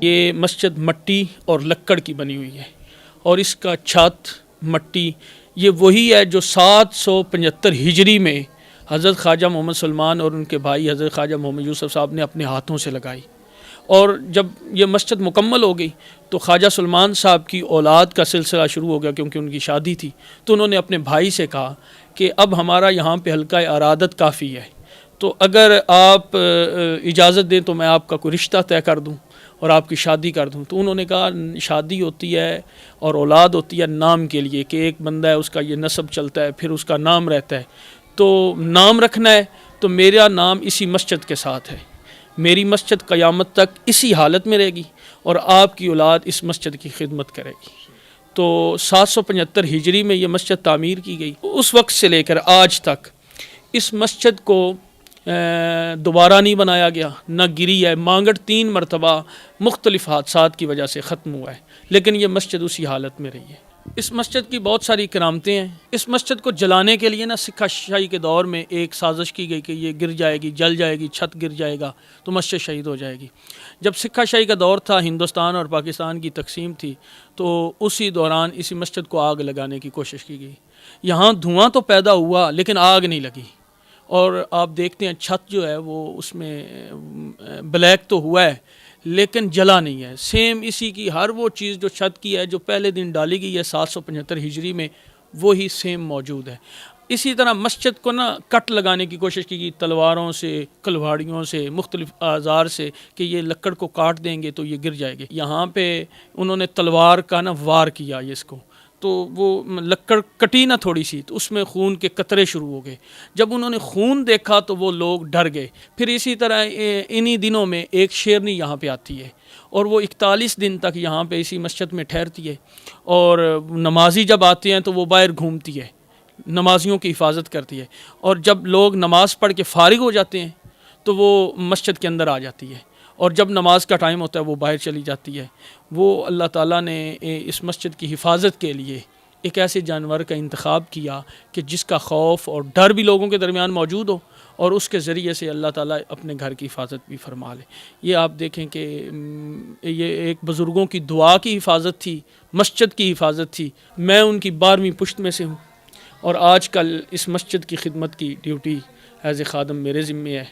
یہ مسجد مٹی اور لکڑ کی بنی ہوئی ہے اور اس کا چھت مٹی یہ وہی ہے جو 775 ہجری میں حضرت خواجہ محمد سلمان اور ان کے بھائی حضرت خواجہ محمد یوسف صاحب نے اپنے ہاتھوں سے لگائی۔ اور جب یہ مسجد مکمل ہو گئی تو خواجہ سلمان صاحب کی اولاد کا سلسلہ شروع ہو گیا، کیونکہ ان کی شادی تھی، تو انہوں نے اپنے بھائی سے کہا کہ اب ہمارا یہاں پہ حلقہ ارادت کافی ہے، تو اگر آپ اجازت دیں تو میں آپ کا کوئی رشتہ طے کر دوں اور آپ کی شادی کر دوں۔ تو انہوں نے کہا شادی ہوتی ہے اور اولاد ہوتی ہے نام کے لیے، کہ ایک بندہ ہے اس کا یہ نسب چلتا ہے پھر اس کا نام رہتا ہے، تو نام رکھنا ہے تو میرا نام اسی مسجد کے ساتھ ہے، میری مسجد قیامت تک اسی حالت میں رہے گی اور آپ کی اولاد اس مسجد کی خدمت کرے گی۔ تو 775 ہجری میں یہ مسجد تعمیر کی گئی۔ اس وقت سے لے کر آج تک اس مسجد کو دوبارہ نہیں بنایا گیا، نہ گری ہے۔ مانگڑ 3 مرتبہ مختلف حادثات کی وجہ سے ختم ہوا ہے، لیکن یہ مسجد اسی حالت میں رہی ہے۔ اس مسجد کی بہت ساری کرامتیں ہیں۔ اس مسجد کو جلانے کے لیے سکہ شاہی کے دور میں ایک سازش کی گئی کہ یہ گر جائے گی، جل جائے گی، چھت گر جائے گا تو مسجد شہید ہو جائے گی۔ جب سکہ شاہی کا دور تھا، ہندوستان اور پاکستان کی تقسیم تھی، تو اسی دوران اسی مسجد کو آگ لگانے کی کوشش کی گئی۔ یہاں دھواں تو پیدا ہوا لیکن آگ نہیں لگی، اور آپ دیکھتے ہیں چھت جو ہے وہ اس میں بلیک تو ہوا ہے لیکن جلا نہیں ہے۔ سیم اسی کی ہر وہ چیز جو چھت کی ہے جو پہلے دن ڈالی گئی ہے 775 ہجری میں، وہی سیم موجود ہے۔ اسی طرح مسجد کو کٹ لگانے کی کوشش کی گئی، تلواروں سے، کلہاڑیوں سے، مختلف آزار سے، کہ یہ لکڑ کو کاٹ دیں گے تو یہ گر جائے گی۔ یہاں پہ انہوں نے تلوار کا وار کیا اس کو، تو وہ لکڑ کٹی تھوڑی سی تو اس میں خون کے قطرے شروع ہو گئے۔ جب انہوں نے خون دیکھا تو وہ لوگ ڈر گئے۔ پھر اسی طرح انہی دنوں میں ایک شیرنی یہاں پہ آتی ہے اور وہ 41 دن تک یہاں پہ اسی مسجد میں ٹھہرتی ہے، اور نمازی جب آتے ہیں تو وہ باہر گھومتی ہے، نمازیوں کی حفاظت کرتی ہے، اور جب لوگ نماز پڑھ کے فارغ ہو جاتے ہیں تو وہ مسجد کے اندر آ جاتی ہے، اور جب نماز کا ٹائم ہوتا ہے وہ باہر چلی جاتی ہے۔ وہ اللہ تعالیٰ نے اس مسجد کی حفاظت کے لیے ایک ایسے جانور کا انتخاب کیا کہ جس کا خوف اور ڈر بھی لوگوں کے درمیان موجود ہو، اور اس کے ذریعے سے اللہ تعالیٰ اپنے گھر کی حفاظت بھی فرما لے۔ یہ آپ دیکھیں کہ یہ ایک بزرگوں کی دعا کی حفاظت تھی، مسجد کی حفاظت تھی۔ میں ان کی 12ویں پشت میں سے ہوں، اور آج کل اس مسجد کی خدمت کی ڈیوٹی ایز اے خادم میرے ذمے ہے۔